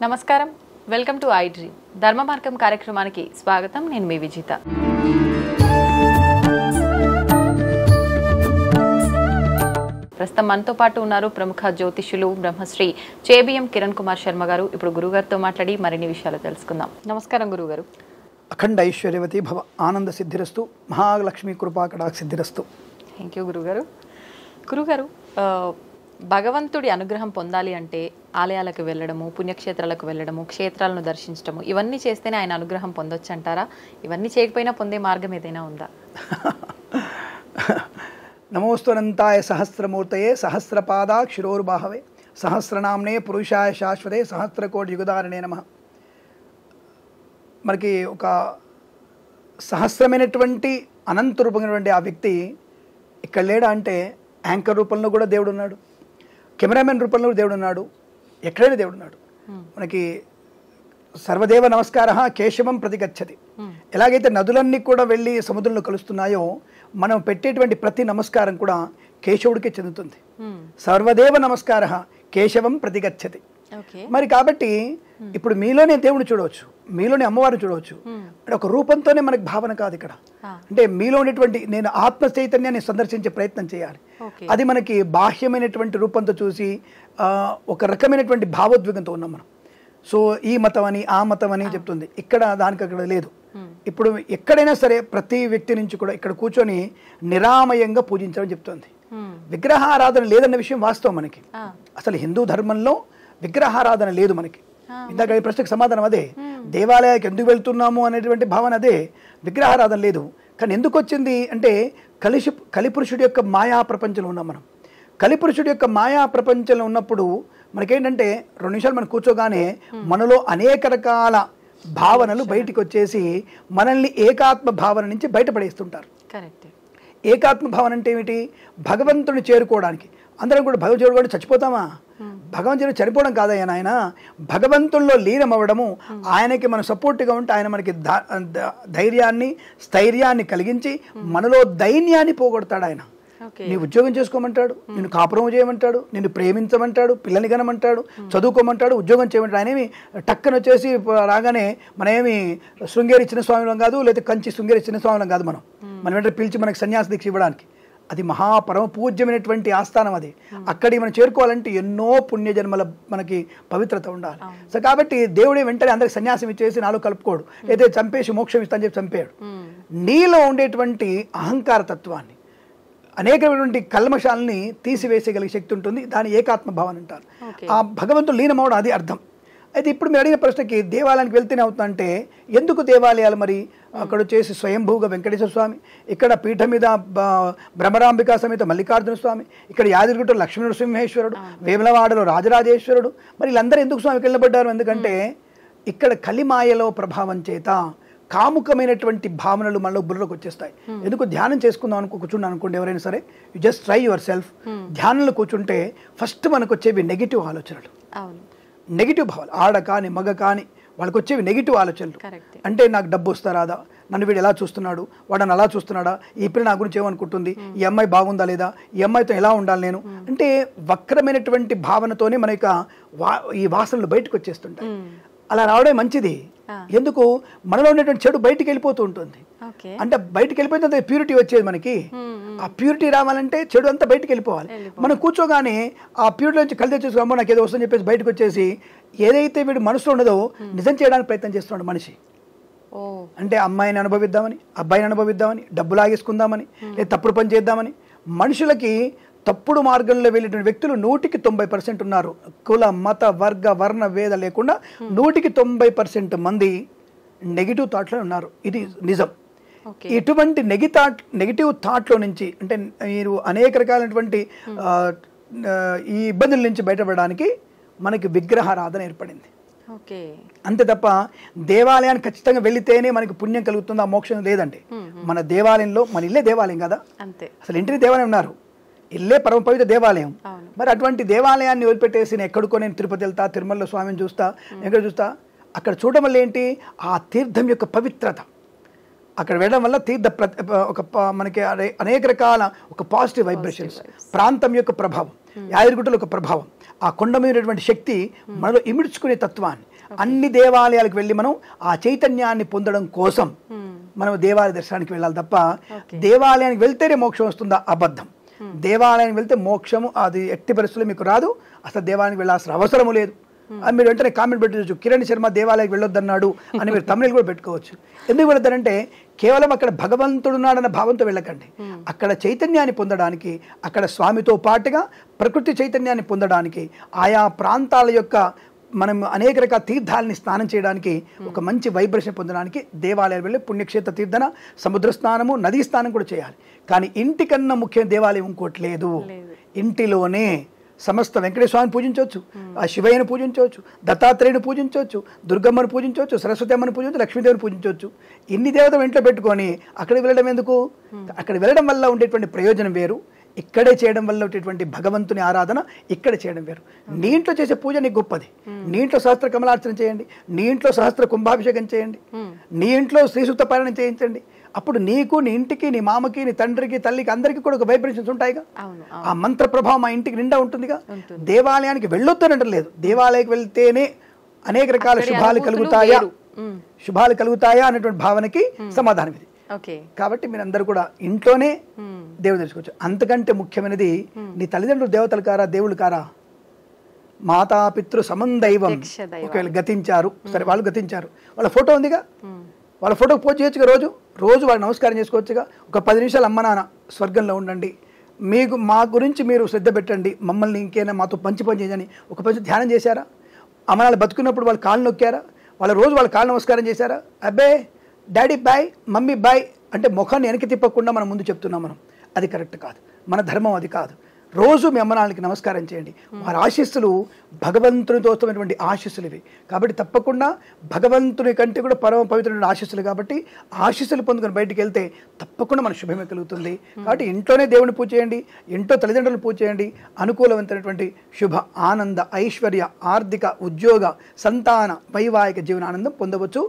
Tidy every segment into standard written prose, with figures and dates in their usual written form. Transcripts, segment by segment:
నమస్కారం, welcome to I dream ధర్మ మార్గం కార్యక్రమానికి స్వాగతం. నేను మీ విజిత. ప్రస్తుతం మనతో పాటు ఉన్నారు ప్రముఖ జ్యోతిష్యులు బ్రహ్మశ్రీ చేబిఎం కిరణ్ కుమార్ శర్మ గారు. ఇప్పుడు గురుగారితో మాట్లాడి మరిన్ని విషయాలు తెలుసుకుందాం. నమస్కారం గురుగారు. అఖండ ఐశ్వర్యవతి భవ, ఆనంద సిద్ధిరస్తు, మహాలక్ష్మి కృపా కటాక్ష సిద్ధిరస్తు. థ్యాంక్ యూ గురుగారు. గురుగారు, భగవంతుడి అనుగ్రహం పొందాలి అంటే ఆలయాలకు వెళ్ళడము, పుణ్యక్షేత్రాలకు వెళ్ళడము, క్షేత్రాలను దర్శించడము, ఇవన్నీ చేస్తేనే ఆయన అనుగ్రహం పొందొచ్చు అంటారా? ఇవన్నీ చేయకపోయినా పొందే మార్గం ఏదైనా ఉందా? నమోస్తనంతాయ సహస్రమూర్తయే సహస్రపాదా క్షిరోర్బాహవే సహస్రనామ్నే పురుషాయ శాశ్వతే సహస్రకోటి యుగధారణే నమః. మనకి ఒక సహస్రమైనటువంటి అనంత రూపమైనటువంటి ఆ వ్యక్తి ఇక్కడ లేడా అంటే యాంకర్ రూపంలో కూడా దేవుడు ఉన్నాడు, కెమెరామెన్ రూపంలో కూడా దేవుడు ఉన్నాడు, ఎక్కడైనా దేవుడు ఉన్నాడు. మనకి సర్వదేవ నమస్కార కేశవం ప్రతిగచ్చతి. ఎలాగైతే నదులన్నీ కూడా వెళ్ళి సముద్రంలో కలుస్తున్నాయో మనం పెట్టేటువంటి ప్రతి నమస్కారం కూడా కేశవుడికే చెందుతుంది. సర్వదేవ నమస్కార కేశవం ప్రతిగచ్చతి. మరి కాబట్టి ఇప్పుడు మీలోనే దేవుని చూడవచ్చు, మీలోనే అమ్మవారిని చూడవచ్చు. అంటే ఒక రూపంతోనే మనకి భావన కాదు ఇక్కడ. అంటే మీలో ఉన్నటువంటి నేను ఆత్మ చైతన్యాన్ని సందర్శించే ప్రయత్నం చేయాలి. అది మనకి బాహ్యమైనటువంటి రూపంతో చూసి ఒక రకమైనటువంటి భావోద్వేగంతో ఉన్నాం మనం. సో ఈ మతం అని ఆ మతం అని చెప్తుంది, ఇక్కడ దానికి అక్కడ లేదు. ఇప్పుడు ఎక్కడైనా సరే ప్రతి వ్యక్తి నుంచి కూడా ఇక్కడ కూర్చొని నిరామయంగా పూజించమని చెప్తుంది. విగ్రహారాధన లేదన్న విషయం వాస్తవం. మనకి అసలు హిందూ ధర్మంలో విగ్రహారాధన లేదు మనకి. ఇందాక ఈ ప్రశ్నకు సమాధానం అదే. దేవాలయానికి ఎందుకు వెళ్తున్నాము అనేటువంటి భావన అదే. విగ్రహారాధన లేదు. కానీ ఎందుకు వచ్చింది అంటే కలిపురుషుడి యొక్క మాయా ప్రపంచంలో ఉన్నాం మనం. కలిపురుషుడి యొక్క మాయా ప్రపంచంలో ఉన్నప్పుడు మనకేంటంటే 2 నిమిషాలు మనం కూర్చోగానే మనలో అనేక రకాల భావనలు బయటికి వచ్చేసి మనల్ని ఏకాత్మ భావన నుంచి బయటపడేస్తుంటారు. ఏకాత్మ భావన అంటే ఏమిటి? భగవంతుని చేరుకోవడానికి. అందరం కూడా భగవంతుని చేరుకోవడానికి చచ్చిపోతామా? భగవంతుని చనిపోవడం కాదయ్యా నాయన, భగవంతుల్లో లీనం అవ్వడము. ఆయనకి మనం సపోర్ట్గా ఉంటే ఆయన మనకి ధైర్యాన్ని స్థైర్యాన్ని కలిగించి మనలో దైన్యాన్ని పోగొడతాడు. ఆయన నీ ఉద్యోగం చేసుకోమంటాడు, నిన్ను కాపురం చేయమంటాడు, నిన్ను ప్రేమించమంటాడు, పిల్లని కనమంటాడు, చదువుకోమంటాడు, ఉద్యోగం చేయమంటాడు. ఆయన ఏమి టక్కన వచ్చేసి రాగానే మనమేమి శృంగేరి చిన్నస్వామిలం కాదు, లేదా కంచి శృంగేరి చిన్నస్వామిలం కాదు. మనం వెంటనే పిలిచి మనకి సన్యాస దీక్ష ఇవ్వడానికి అది మహాపరమ పూజ్యమైనటువంటి ఆస్థానం. అది అక్కడికి మనం చేరుకోవాలంటే ఎన్నో పుణ్యజన్మల మనకి పవిత్రత ఉండాలి. సో కాబట్టి దేవుడే వెంటనే అందరికి సన్యాసం ఇచ్చేసి నాలో కలుపుకోడు, అయితే చంపేసి మోక్షం ఇస్తాను చెప్పి చంపాడు. నీలో ఉండేటువంటి అహంకార తత్వాన్ని, అనేకమైనటువంటి కల్మషాలని తీసివేసేగలిగే శక్తి ఉంటుంది. దాని ఏకాత్మ భావన అంటారు. ఆ భగవంతుడు లీనమవడం అది అర్థం. అయితే ఇప్పుడు మీరు అడిగిన ప్రశ్నకి దేవాలయానికి వెళ్తేనే అవుతుందంటే ఎందుకు దేవాలయాలు? మరి అక్కడ వచ్చేసి స్వయంభూగా వెంకటేశ్వర స్వామి, ఇక్కడ పీఠం మీద భ్రమరాంబికా సమేత మల్లికార్జున స్వామి, ఇక్కడ యాదగిరిగుట్టలో లక్ష్మీనరసింహేశ్వరుడు, వేములవాడలో రాజరాజేశ్వరుడు. మరి వీళ్ళందరూ ఎందుకు స్వామికి వెళ్ళబడ్డారు? ఎందుకంటే ఇక్కడ కలిమాయలో ప్రభావం చేత కాముకమైనటువంటి భావనలు మనలో బుర్రలోకి వచ్చేస్తాయి. ఎందుకు ధ్యానం చేసుకుందాం కూర్చున్నాను అనుకోండి, ఎవరైనా సరే you just try your self. ధ్యానంలో కూర్చుంటే ఫస్ట్ మనకు వచ్చేవి నెగిటివ్ ఆలోచనలు, నెగిటివ్ భావాలు. ఆడ కానీ మగ కానీ వాళ్ళకి వచ్చేవి నెగిటివ్ ఆలోచనలు. అంటే నాకు డబ్బు వస్తా రాదా, నన్ను వీడు ఎలా చూస్తున్నాడు, వాడని అలా చూస్తున్నాడా, ఈ పిల్ల నా గురించి ఏమనుకుంటుంది, ఈ అమ్మాయి బాగుందా లేదా, ఈ అమ్మాయితో ఎలా ఉండాలి నేను, అంటే వక్రమైనటువంటి భావనతోనే మన యొక్క ఈ వాసనలు బయటకు వచ్చేస్తుంటాయి. అలా రావడం మంచిది. ఎందుకు? మనలో ఉన్నటువంటి చెడు బయటికి వెళ్ళిపోతూ ఉంటుంది. అంటే బయటికి వెళ్ళిపోతే ప్యూరిటీ వచ్చేది మనకి. ఆ ప్యూరిటీ రావాలంటే చెడు అంతా బయటికి వెళ్ళిపోవాలి. మనం కూర్చోగానే ఆ ప్యూరిటీ నుంచి కలిసి తెచ్చేసుకోమో నాకు ఏదో వస్తుందని చెప్పేసి బయటకు వచ్చేసి ఏదైతే వీడు మనసులో ఉండదో నిజం చేయడానికి ప్రయత్నం చేస్తున్నాడు మనిషి. అంటే అమ్మాయిని అనుభవిద్దామని, అబ్బాయిని అనుభవిద్దామని, డబ్బు లాగేసుకుందామని, లేదా తప్పుడు పని చేద్దామని. మనుషులకి తప్పుడు మార్గంలో వెళ్ళేటువంటి వ్యక్తులు 100% ఉన్నారు. కుల మత వర్గ వర్ణ వేద లేకుండా 100% మంది నెగిటివ్ థాట్లో ఉన్నారు. ఇది నిజం. ఇటువంటి నెగిటివ్ థాట్లో నుంచి అంటే మీరు అనేక రకాలైనటువంటి ఈ ఇబ్బందుల నుంచి బయటపడడానికి మనకి విగ్రహారాధన ఏర్పడింది. అంతే తప్ప దేవాలయానికి ఖచ్చితంగా వెళితేనే మనకి పుణ్యం కలుగుతుంది, ఆ మోక్షం లేదండి. మన దేవాలయంలో, మన ఇల్లే దేవాలయం కదా, అసలు ఇంటిని దేవాలయం ఉన్నారు, ఇల్లే పరమ పవిత్ర దేవాలయం. మరి అటువంటి దేవాలయాన్ని వదిలిపెట్టేసి నేను ఎక్కడికో నేను తిరుపతి వెళ్తా, తిరుమలలో స్వామిని చూస్తా, ఎక్కడ చూస్తా, అక్కడ చూడడం వల్ల ఏంటి? ఆ తీర్థం యొక్క పవిత్రత, అక్కడ వెళ్ళడం వల్ల తీర్థ ఒక మనకి అనేక రకాల ఒక పాజిటివ్ వైబ్రేషన్స్, ప్రాంతం యొక్క ప్రభావం, యాదగిరిగుట్టలో ఒక ప్రభావం, ఆ కొండ మీద శక్తి మనలో ఇమిడ్చుకునే తత్వాన్ని, అన్ని దేవాలయాలకు వెళ్ళి మనం ఆ చైతన్యాన్ని పొందడం కోసం మనం దేవాలయ దర్శనానికి వెళ్ళాలి తప్ప దేవాలయానికి వెళ్తేనే మోక్షం వస్తుందా? అబద్ధం. దేవాలయానికి వెళ్తే మోక్షము అది ఎట్టి పరిస్థితుల్లో మీకు రాదు. అసలు దేవాలయానికి వెళ్ళాల్సిన అవసరము లేదు. అని మీరు వెంటనే కామెంట్ పెట్టవచ్చు, కిరణ్ శర్మ దేవాలయానికి వెళ్ళొద్దన్నాడు అని మీరు తమిళ కూడా పెట్టుకోవచ్చు. ఎందుకు వెళ్తారంటే కేవలం అక్కడ భగవంతుడున్నాడన్న భావంతో వెళ్ళకండి. అక్కడ చైతన్యాన్ని పొందడానికి, అక్కడ స్వామితో పాటుగా ప్రకృతి చైతన్యాన్ని పొందడానికి, ఆయా ప్రాంతాల యొక్క మనం అనేక రకాల తీర్థాలని స్నానం చేయడానికి, ఒక మంచి వైబ్రేషన్ పొందడానికి దేవాలయాలు వెళ్ళి పుణ్యక్షేత్ర తీర్థన, సముద్ర స్నానము, నదీ స్నానం కూడా చేయాలి. కానీ ఇంటికన్నా ముఖ్య దేవాలయం ఇంకోటి లేదు. ఇంటిలోనే సమస్త వెంకటేశ్వర స్వామిని పూజించవచ్చు, ఆ శివయ్యను పూజించవచ్చు, దత్తాత్రేయుని పూజించవచ్చు, దుర్గమ్మను పూజించవచ్చు, సరస్వతి అమ్మని పూజించవచ్చు, లక్ష్మీదేవిని పూజించవచ్చు. ఇన్ని దేవతలు ఇంట్లో పెట్టుకొని అక్కడికి వెళ్ళడం ఎందుకు? అక్కడ వెళ్ళడం వల్ల ఉండేటువంటి ప్రయోజనం వేరు, ఇక్కడే చేయడం వల్ల ఉండేటువంటి భగవంతుని ఆరాధన ఇక్కడ చేయడం వేరు. నీ ఇంట్లో చేసే పూజ నీకు గొప్పది. నీ ఇంట్లో సహస్ర కమలార్చన చేయండి, నీ ఇంట్లో సహస్ర కుంభాభిషేకం చేయండి, నీ ఇంట్లో శ్రీసూక్త పారాయణం చేయించండి. అప్పుడు నీకు, నీ ఇంటికి, నీ మామకి, నీ తండ్రికి, తల్లికి అందరికీ కూడా ఒక వైబ్రేషన్స్ ఉంటాయిగా. ఆ మంత్ర ప్రభావం మా ఇంటికి నిండా ఉంటుందిగా. దేవాలయానికి వెళ్ళొద్దనడం లేదు, దేవాలయానికి వెళ్తేనే అనేక రకాల శుభాలు కలుగుతాయా అనేటువంటి భావనకి సమాధానం ఇది. కాబట్టి మీరందరూ కూడా ఇంట్లోనే దేవుడు తెలుసుకోవచ్చు. అంతకంటే ముఖ్యమైనది నీ తల్లిదండ్రులు దేవతలు కారా, దేవుళ్ళు కారా? మాతాపితృ సమందైవం. ఒకవేళ గతించారు, సరే వాళ్ళు గతించారు, వాళ్ళ ఫోటో ఉందిగా, వాళ్ళ ఫోటోకి పోస్ట్ చేయొచ్చుగా, రోజు వాళ్ళు నమస్కారం చేసుకోవచ్చుగా. ఒక 10 నిమిషాలు అమ్మ నాన్న స్వర్గంలో ఉండండి, మీకు మా గురించి మీరు శ్రద్ధ పెట్టండి, మమ్మల్ని ఇంకేనా మాతో పని చేయని ఒక పని ధ్యానం చేశారా? అమ్మ నాన్న బతుకున్నప్పుడు వాళ్ళు కాళ్ళు నొక్కారా? రోజు వాళ్ళ కాళ్ళు నమస్కారం చేశారా? అబ్బే డాడీ బాయ్, మమ్మీ బాయ్ అంటే ముఖాన్ని వెనక్కి తిప్పకుండా మనం ముందు చెప్తున్నాం. అది కరెక్ట్ కాదు, మన ధర్మం అది కాదు. రోజు మీ అమ్మ నాన్నకి నమస్కారం చేయండి. వారి ఆశీస్సులు భగవంతునితో వస్తున్నటువంటి ఆశీస్సులు ఇవి. కాబట్టి తప్పకుండా భగవంతుని కంటే కూడా పరమ పవిత్రమైన ఆశీస్సులు, కాబట్టి ఆశీస్సులు పొందుకొని బయటికి వెళ్తే తప్పకుండా మన శుభమే కలుగుతుంది. కాబట్టి ఇంట్లోనే దేవుని పూజ చేయండి, ఇంట్లో తల్లిదండ్రులను పూజ చేయండి. అనుకూలవంతమైనటువంటి శుభ, ఆనంద, ఐశ్వర్య, ఆర్థిక, ఉద్యోగ, సంతాన, వైవాహిక జీవనానందం పొందవచ్చు.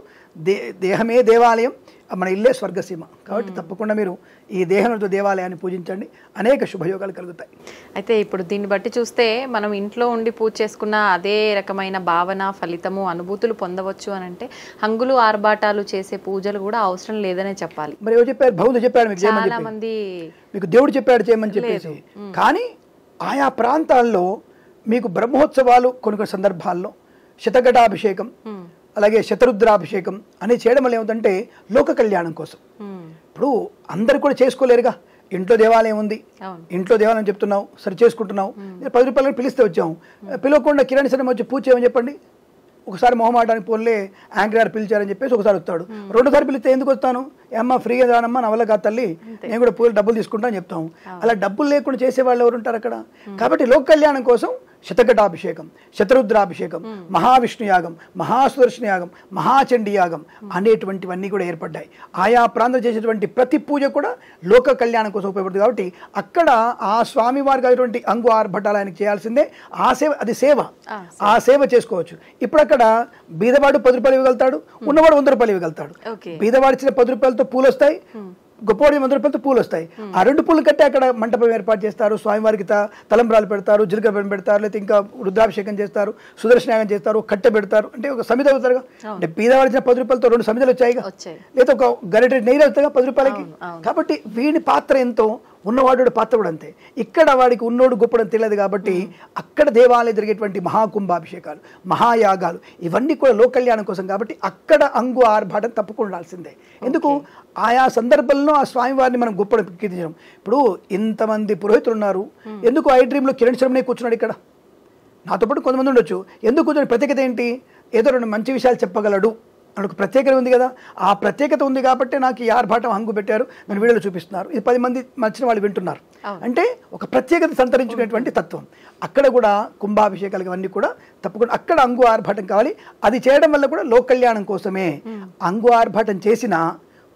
దేహమే దేవాలయం, మన ఇల్లే స్వర్గసీమ. కాబట్టి తప్పకుండా మీరు ఈ దేహంతో దేవాలయాన్ని పూజించండి, అనేక శుభయోగాలు కలుగుతాయి. అయితే ఇప్పుడు దీన్ని బట్టి చూస్తే మనం ఇంట్లో ఉండి పూజ చేసుకున్న అదే రకమైన భావన, ఫలితము, అనుభూతులు పొందవచ్చు అని అంటే హంగులు ఆర్భాటాలు చేసే పూజలు కూడా అవసరం లేదనే చెప్పాలి. మరి ఎవరు చెప్పారు? భౌతులు చెప్పాడు మీకు, చాలా మంది మీకు దేవుడు చెప్పాడు చేయమని చెప్పేసి. కానీ ఆయా ప్రాంతాల్లో మీకు బ్రహ్మోత్సవాలు కొన్ని సందర్భాల్లో శతఘటాభిషేకం, అలాగే శతరుద్రాభిషేకం అనేది చేయడం వల్ల ఏమిటంటే లోక కళ్యాణం కోసం. ఇప్పుడు అందరు కూడా చేసుకోలేరుగా. ఇంట్లో దేవాలయం ఉంది, ఇంట్లో దేవాలయం చెప్తున్నావు, సరే చేసుకుంటున్నావు, 10 రూపాయలు పిలిస్తే వచ్చాము, పిలవకుండా కిరణ్ శర్మ వచ్చి పూజ చేయమని చెప్పండి. ఒకసారి మొహమాటానికి పోలే యాంకర్ గారు పిలిచారని చెప్పేసి ఒకసారి వస్తాడు, రెండోసారి పిలిస్తే ఎందుకు వస్తాను, అమ్మ ఫ్రీగా రానమ్మా, నా వల్ల కాదు తల్లి, నేను కూడా పూజలు డబ్బులు తీసుకుంటా అని చెప్తాము. అలా డబ్బులు లేకుండా చేసేవాళ్ళు ఎవరు ఉంటారు అక్కడ? కాబట్టి లోక కళ్యాణం కోసం శతఘటాభిషేకం, శతరుద్రాభిషేకం, మహావిష్ణు యాగం, మహాసుదర్శన యాగం, మహాచండీ యాగం అనేటువంటివన్నీ కూడా ఏర్పడ్డాయి. ఆయా ప్రాంతం చేసేటువంటి ప్రతి పూజ కూడా లోక కళ్యాణం కోసం ఉపయోగపడుతుంది. కాబట్టి అక్కడ ఆ స్వామి వారికి అయినటువంటి అంగు ఆర్భటాలు ఆయనకి చేయాల్సిందే. ఆ సేవ, అది సేవ, ఆ సేవ చేసుకోవచ్చు. ఇప్పుడు అక్కడ బీదవాడు 10 రూపాయలు ఇవ్వగలుగుతాడు, ఉన్నవాడు 100 రూపాయలు ఇవ్వగలుగుతాడు. బీదవాడు ఇచ్చిన 10 రూపాయలతో పూలు వస్తాయి, గొప్పవాడి 100 రూపాయలతో పూలు వస్తాయి. ఆ 2 పూలు కట్టి అక్కడ మంటపం ఏర్పాటు చేస్తారు, స్వామివారికి తలంబ్రాలు పెడతారు, జీలకర్ర పెడతారు, లేకపోతే ఇంకా రుద్రాభిషేకం చేస్తారు, సుదర్శనాగం చేస్తారు, కట్టె పెడతారు, అంటే ఒక సమితి అవుతారుగా. అంటే బీదవాడిచిన 10 రూపాయలతో 2 సమితులు వచ్చాయిగా, లేదా ఒక గరిటె నెయ్యి అవుతాయిగా 10 రూపాయలకి. కాబట్టి వీడి పాత్ర ఎంతో, ఉన్నవాడు పాత్ర కూడా అంతే. ఇక్కడ వాడికి ఉన్నోడు గొప్పడని తెలియదు కాబట్టి అక్కడ దేవాలయం జరిగేటువంటి మహాకుంభాభిషేకాలు, మహాయాగాలు ఇవన్నీ కూడా లోక కళ్యాణం కోసం. కాబట్టి అక్కడ అంగు ఆర్భాటం తప్పకుండా ఉండాల్సిందే. ఎందుకు? ఆయా సందర్భంలో ఆ స్వామివారిని మనం గొప్ప కీర్తించడం. ఇప్పుడు ఇంతమంది పురోహితులు ఉన్నారు, ఎందుకు ఐ డ్రీమ్లో కిరణ్ శర్మనే కూర్చున్నాడు ఇక్కడ? నాతో పాటు కొంతమంది ఉండొచ్చు. ఎందుకు కూర్చొని ప్రత్యేకత ఏంటి? ఏదో 2 మంచి విషయాలు చెప్పగలడు అని ఒక ప్రత్యేకత ఉంది కదా. ఆ ప్రత్యేకత ఉంది కాబట్టి నాకు ఈ ఆర్భాటం హంగు పెట్టారు, నేను వీడియోలో చూపిస్తున్నారు, ఇది 10 మంది నచ్చిన వాళ్ళు వింటున్నారు. అంటే ఒక ప్రత్యేకత సంతరించుకునేటువంటి తత్వం. అక్కడ కూడా కుంభాభిషేకాలు ఇవన్నీ కూడా తప్పకుండా అక్కడ అంగు ఆర్భాటం కావాలి. అది చేయడం వల్ల కూడా లోక కళ్యాణం కోసమే. అంగు ఆర్భాటం చేసిన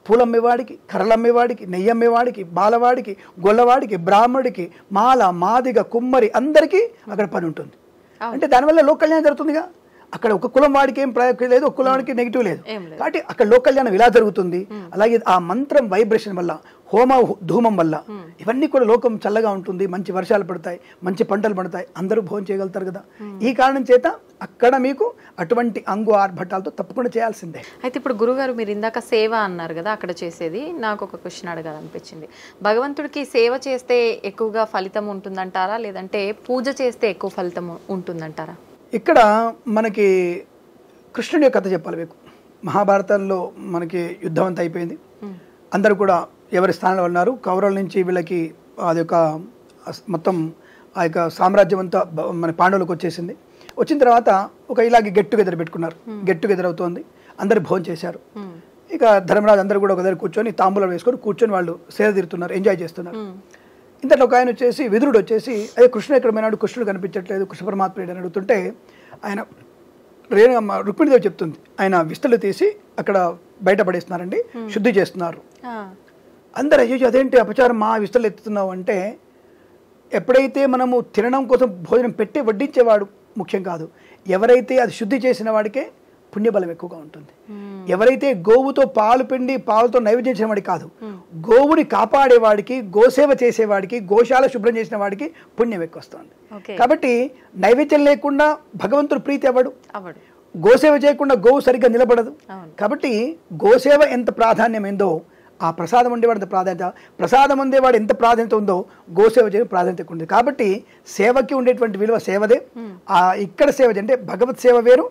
పూలమ్మేవాడికి, కర్రలమ్మేవాడికి, నెయ్యమ్మేవాడికి, బాలవాడికి, గొల్లవాడికి, బ్రాహ్మడికి, మాల, మాదిగ, కుమ్మరి అందరికీ అక్కడ పని ఉంటుంది. అంటే దానివల్ల లోక కళ్యాణం జరుగుతుందిగా. అక్కడ ఒక కులం వాడికి ఏం ప్రయోజనం లేదు, ఒక కులం వాడికి నెగిటివ్ లేదు. కాబట్టి అక్కడ లోక కళ్యాణం ఇలా జరుగుతుంది. అలాగే ఆ మంత్రం వైబ్రేషన్ వల్ల హోమ ధూమం వల్ల ఇవన్నీ కూడా లోకం చల్లగా ఉంటుంది, మంచి వర్షాలు పడతాయి, మంచి పంటలు పడతాయి, అందరూ భోజనం చేయగలుగుతారు కదా. ఈ కారణం చేత అక్కడ మీకు అటువంటి అంగు ఆర్భటాలతో తప్పకుండా చేయాల్సిందే. అయితే ఇప్పుడు గురుగారు మీరు ఇందాక సేవ అన్నారు కదా, అక్కడ చేసేది నాకు ఒక క్వశ్చన్ అడగాలనిపించింది. భగవంతుడికి సేవ చేస్తే ఎక్కువగా ఫలితం ఉంటుందంటారా, లేదంటే పూజ చేస్తే ఎక్కువ ఫలితం ఉంటుందంటారా? ఇక్కడ మనకి కృష్ణుడి యొక్క కథ చెప్పాలి మీకు. మహాభారతంలో మనకి యుద్ధం అంతా అయిపోయింది, అందరూ కూడా ఎవరి స్థానంలో ఉన్నారు. కౌరవుల నుంచి వీళ్ళకి అది యొక్క మొత్తం ఆ యొక్క సామ్రాజ్యం అంతా మన పాండవులకు వచ్చేసింది. వచ్చిన తర్వాత ఒక ఇలాగే గెట్ టుగెదర్ పెట్టుకున్నారు. గెట్ టుగెదర్ అవుతోంది, అందరు భోజనం చేశారు. ఇక ధర్మరాజు అందరూ కూడా ఒక దగ్గర కూర్చొని తాంబూలం వేసుకొని కూర్చొని వాళ్ళు సేద తీరుతున్నారు, ఎంజాయ్ చేస్తున్నారు. ఇంతలో ఒక ఆయన వచ్చేసి విదురుడు వచ్చేసి అదే కృష్ణుడు ఎక్కడ పోయినాడు, కృష్ణుడు కనిపించట్లేదు, కృష్ణ పరమాత్మ అని అడుగుతుంటే ఆయన రుక్మిణిదేవి చెప్తుంది ఆయన విస్తలు తీసి అక్కడ బయట పడేస్తున్నారండి, శుద్ధి చేస్తున్నారు. అందరూ అయ్యో అదేంటి అపచారం, మా విస్తలు ఎత్తుతున్నావు అంటే, ఎప్పుడైతే మనము తినడం కోసం భోజనం పెట్టి వడ్డించేవాడు ముఖ్యం కాదు, ఎవరైతే అది శుద్ధి చేసిన వాడికే పుణ్యబలం ఎక్కువగా ఉంటుంది. ఎవరైతే గోవుతో పాలు పిండి పాలతో నైవేద్యం చేసిన వాడికి కాదు, గోవుని కాపాడేవాడికి, గోసేవ చేసేవాడికి, గోశాల శుభ్రం చేసిన వాడికి పుణ్యం ఎక్కువ వస్తుంది. కాబట్టి నైవేద్యం లేకుండా భగవంతుడు ప్రీతి అవ్వడు, గోసేవ చేయకుండా గోవు సరిగ్గా నిలబడదు. కాబట్టి గోసేవ ఎంత ప్రాధాన్యమైందో ఆ ప్రసాదం ఉండేవాడు ఎంత ప్రాధాన్యత, ప్రసాదం ఉండేవాడు ఎంత ప్రాధాన్యత ఉందో గోసేవ చేయడం ప్రాధాన్యత ఉంది. కాబట్టి సేవకి ఉండేటువంటి విలువ సేవదే. ఇక్కడ సేవ అంటే భగవత్ సేవ వేరు,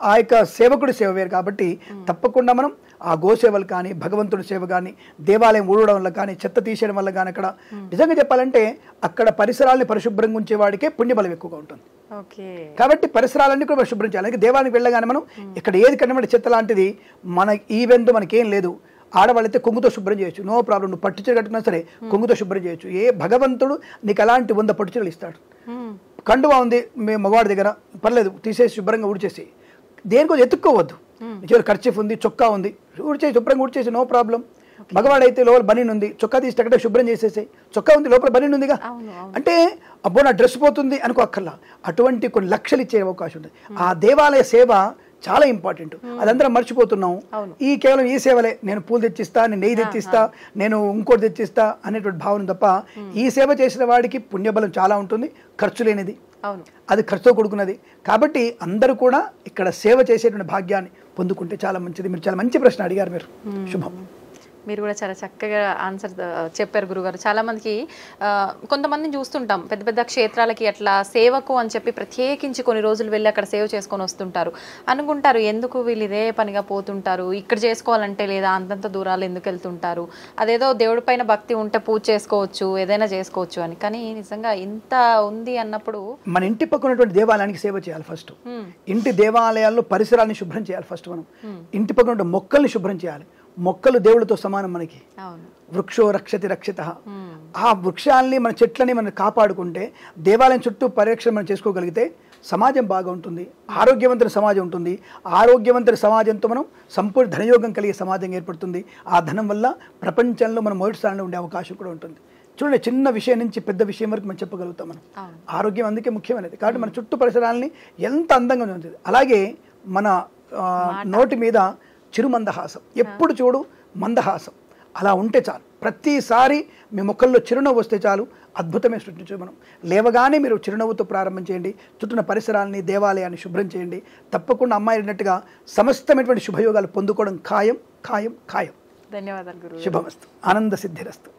ఆ యొక్క సేవకుడి సేవ వేరు. కాబట్టి తప్పకుండా మనం ఆ గోసేవలు కానీ, భగవంతుడి సేవ కానీ, దేవాలయం ఊడడం వల్ల కానీ, చెత్త తీసేయడం వల్ల కానీ, అక్కడ నిజంగా చెప్పాలంటే అక్కడ పరిసరాలని పరిశుభ్రంగా ఉంచేవాడికే పుణ్యబలం ఎక్కువగా ఉంటుంది. కాబట్టి పరిసరాలన్నీ కూడా శుభ్రం చేయాలి. దేవాలయానికి వెళ్ళగానే మనం ఇక్కడ ఏది కనబడి చెత్త లాంటిది మన ఈవెంట్ మనకేం లేదు. ఆడవాళ్ళైతే కొంగుతో శుభ్రం చేయొచ్చు, నో ప్రాబ్లం. నువ్వు పట్టు చీర కట్టుకున్నా సరే కొంగుతో శుభ్రం చేయొచ్చు. భగవంతుడు నీకు అలాంటి 100 పట్టు చీరలు ఇస్తాడు. కండువా ఉంది మీ మగవాడి దగ్గర, పర్లేదు తీసేసి శుభ్రంగా ఊడ్చేసి, దేనికోసం ఎత్తుక్కోవద్దు. ఖర్చీఫ్ ఉంది, చొక్కా ఉంది, ఊడ్చేసి శుభ్రంగా ఊడ్చేసి, నో ప్రాబ్లం. మగవాడైతే లోపల బనీన్ ఉంది, చొక్కా తీసి అక్కడే శుభ్రం చేసేసి, చొక్కా ఉంది లోపల బనీన్ ఉందిగా అంటే అబ్బో నా డ్రెస్ పోతుంది అనుకో అక్కర్లా. అటువంటి కొన్ని లక్షలు ఇచ్చే అవకాశం ఉంటుంది. ఆ దేవాలయ సేవ చాలా ఇంపార్టెంట్, అదందరం మర్చిపోతున్నాం. ఈ కేవలం ఈ సేవలే, నేను పూలు తెచ్చిస్తా, నేను నెయ్యి తెచ్చిస్తా, నేను ఇంకోటి తెచ్చిస్తా అనేటువంటి భావన తప్ప, ఈ సేవ చేసిన వాడికి పుణ్యబలం చాలా ఉంటుంది, ఖర్చు లేనిది, అది ఖర్చుతో కూడుకున్నది. కాబట్టి అందరూ కూడా ఇక్కడ సేవ చేసేటువంటి భాగ్యాన్ని పొందుకుంటే చాలా మంచిది. మీరు చాలా మంచి ప్రశ్న అడిగారు, మీరు శుభం. మీరు కూడా చాలా చక్కగా ఆన్సర్ చెప్పారు గురుగారు. చాలామందికి కొంతమందిని చూస్తుంటాం పెద్ద పెద్ద క్షేత్రాలకి అట్లా సేవకు అని చెప్పి ప్రత్యేకించి కొన్ని రోజులు వెళ్ళి అక్కడ సేవ చేసుకొని వస్తుంటారు. అనుకుంటారు ఎందుకు వీళ్ళు ఇదే పనిగా పోతుంటారు, ఇక్కడ చేసుకోవాలంటే లేదా అంతంత దూరాలు ఎందుకు వెళ్తుంటారు, అదేదో దేవుడి పైన భక్తి ఉంటే పూజ చేసుకోవచ్చు, ఏదైనా చేసుకోవచ్చు అని. కానీ నిజంగా ఇంత ఉంది అన్నప్పుడు మన ఇంటి పక్కన ఉన్నటువంటి దేవాలయానికి సేవ చేయాలి ఫస్ట్. ఇంటి దేవాలయాల్లో పరిసరాన్ని శుభ్రం చేయాలి ఫస్ట్. మనం ఇంటి పక్కన ఉన్న మొక్కల్ని శుభ్రం చేయాలి. మొక్కలు దేవుడితో సమానం మనకి. వృక్షో రక్షతి రక్షిత. ఆ వృక్షాలని, మన చెట్లని మనం కాపాడుకుంటే, దేవాలయం చుట్టూ పరిరక్షణ మనం చేసుకోగలిగితే సమాజం బాగా ఉంటుంది, ఆరోగ్యవంతమైన సమాజం ఉంటుంది. ఆరోగ్యవంతమైన సమాజంతో మనం సంపూర్ణ ధనయోగం కలిగే సమాజం ఏర్పడుతుంది. ఆ ధనం వల్ల ప్రపంచంలో మనం మొదటి స్థానంలో ఉండే అవకాశం కూడా ఉంటుంది. చూడండి, చిన్న విషయం నుంచి పెద్ద విషయం వరకు మనం చెప్పగలుగుతాం. మనం ఆరోగ్యం అందుకే ముఖ్యమైనది. కాబట్టి మన చుట్టూ పరిసరాలని ఎంత అందంగా ఉంటుంది. అలాగే మన నోటి మీద చిరుమందహాసం, ఎప్పుడు చూడు మందహాసం, అలా ఉంటే చాలు. ప్రతిసారి మీ ముఖంలో చిరునవ్వు వస్తే చాలు, అద్భుతమే సృష్టించు. మనం లేవగానే మీరు చిరునవ్వుతో ప్రారంభం చేయండి. చుట్టూ పరిసరాలని, దేవాలయాన్ని శుభ్రం చేయండి. తప్పకుండా అమ్మాయి అన్నట్టుగా సమస్తమైనటువంటి శుభయోగాలు పొందుకోవడం ఖాయం ఖాయం ఖాయం. ధన్యవాదాలు గురువు. శుభమస్తు, ఆనంద సిద్ధిరస్తు.